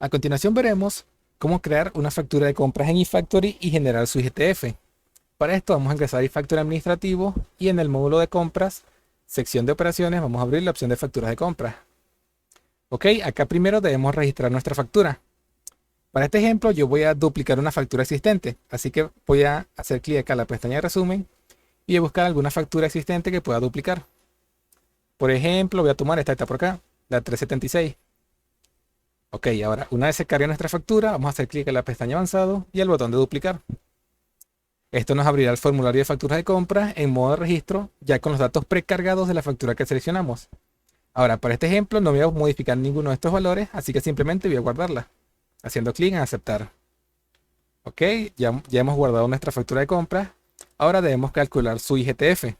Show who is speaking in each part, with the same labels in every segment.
Speaker 1: A continuación veremos cómo crear una factura de compras en eFactory y generar su IGTF. Para esto vamos a ingresar a eFactory administrativo y en el módulo de compras, sección de operaciones, vamos a abrir la opción de facturas de compras. Ok, acá primero debemos registrar nuestra factura. Para este ejemplo yo voy a duplicar una factura existente, así que voy a hacer clic acá en la pestaña de resumen y voy a buscar alguna factura existente que pueda duplicar. Por ejemplo, voy a tomar esta que está por acá, la 376. Ok, ahora una vez se cargue nuestra factura, vamos a hacer clic en la pestaña avanzado y el botón de duplicar. Esto nos abrirá el formulario de facturas de compra en modo de registro, ya con los datos precargados de la factura que seleccionamos. Ahora, para este ejemplo no voy a modificar ninguno de estos valores, así que simplemente voy a guardarla, haciendo clic en aceptar. Ok, ya hemos guardado nuestra factura de compra. Ahora debemos calcular su IGTF.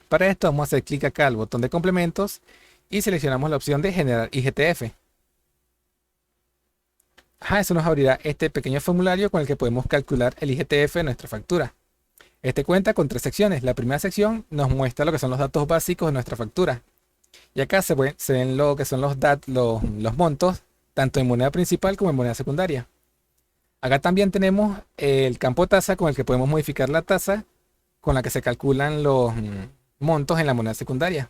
Speaker 1: Para esto vamos a hacer clic acá al botón de complementos y seleccionamos la opción de generar IGTF. Eso nos abrirá este pequeño formulario con el que podemos calcular el IGTF de nuestra factura. Este cuenta con 3 secciones. La primera sección nos muestra lo que son los datos básicos de nuestra factura. Y acá se ven lo que son los montos, tanto en moneda principal como en moneda secundaria. Acá también tenemos el campo tasa con el que podemos modificar la tasa con la que se calculan los montos en la moneda secundaria.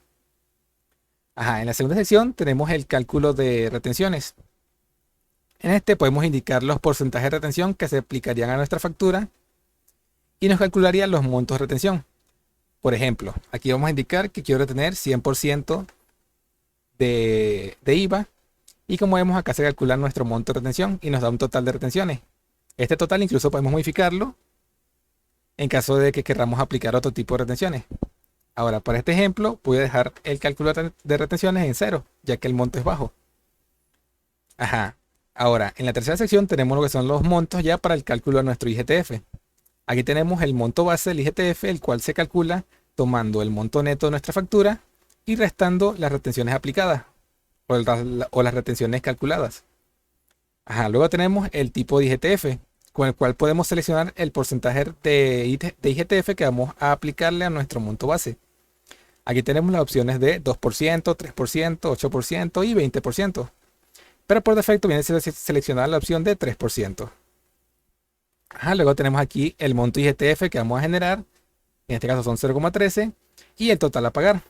Speaker 1: En la segunda sección tenemos el cálculo de retenciones. En este podemos indicar los porcentajes de retención que se aplicarían a nuestra factura y nos calcularía los montos de retención. Por ejemplo, aquí vamos a indicar que quiero retener 100% de IVA y como vemos acá se calcula nuestro monto de retención y nos da un total de retenciones. Este total incluso podemos modificarlo en caso de que queramos aplicar otro tipo de retenciones. Ahora, para este ejemplo, voy a dejar el cálculo de retenciones en 0, ya que el monto es bajo. Ahora, en la tercera sección tenemos lo que son los montos ya para el cálculo de nuestro IGTF. Aquí tenemos el monto base del IGTF, el cual se calcula tomando el monto neto de nuestra factura y restando las retenciones aplicadas o las retenciones calculadas. Luego tenemos el tipo de IGTF, con el cual podemos seleccionar el porcentaje de IGTF que vamos a aplicarle a nuestro monto base. Aquí tenemos las opciones de 2%, 3%, 8% y 20%. Pero por defecto viene seleccionada la opción de 3%. Luego tenemos aquí el monto IGTF que vamos a generar. En este caso son 0,13 y el total a pagar.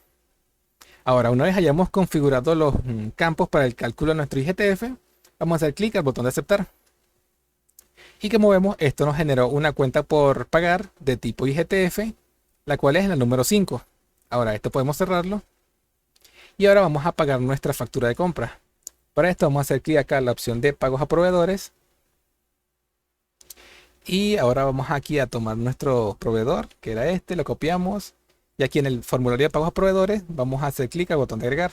Speaker 1: Ahora, una vez hayamos configurado los campos para el cálculo de nuestro IGTF, vamos a hacer clic al botón de aceptar. Y como vemos, esto nos generó una cuenta por pagar de tipo IGTF, la cual es la número 5. Ahora, esto podemos cerrarlo. Y ahora vamos a pagar nuestra factura de compra. Para esto vamos a hacer clic acá en la opción de pagos a proveedores. Y ahora vamos aquí a tomar nuestro proveedor, que era este, lo copiamos. Y aquí en el formulario de pagos a proveedores vamos a hacer clic al botón de agregar.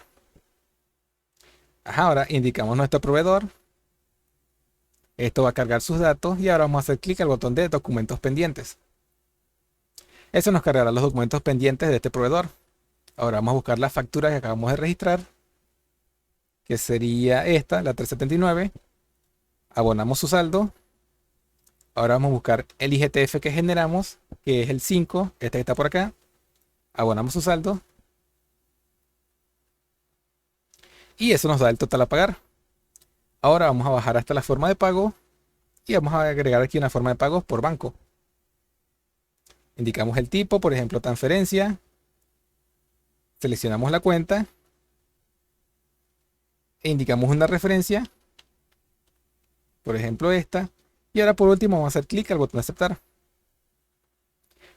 Speaker 1: Ahora indicamos nuestro proveedor. Esto va a cargar sus datos y ahora vamos a hacer clic al botón de documentos pendientes. Eso nos cargará los documentos pendientes de este proveedor. Ahora vamos a buscar la factura que acabamos de registrar, que sería esta, la 379. Abonamos su saldo. Ahora vamos a buscar el IGTF que generamos, que es el 5, este que está por acá. Abonamos su saldo. Y eso nos da el total a pagar. Ahora vamos a bajar hasta la forma de pago y vamos a agregar aquí una forma de pago por banco. Indicamos el tipo, por ejemplo, transferencia. Seleccionamos la cuenta. E indicamos una referencia. Por ejemplo, esta. Y ahora por último vamos a hacer clic al botón de aceptar.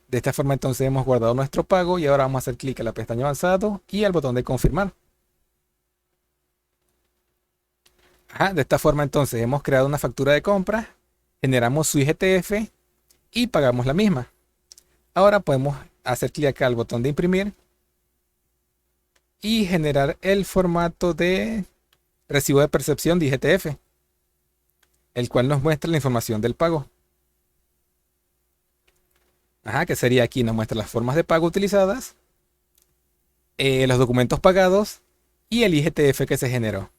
Speaker 1: De esta forma entonces hemos guardado nuestro pago y ahora vamos a hacer clic a la pestaña avanzado y al botón de confirmar. De esta forma entonces hemos creado una factura de compra, generamos su IGTF y pagamos la misma. Ahora podemos hacer clic acá al botón de imprimir y generar el formato de recibo de percepción de IGTF, el cual nos muestra la información del pago. Que sería aquí, nos muestra las formas de pago utilizadas, los documentos pagados y el IGTF que se generó.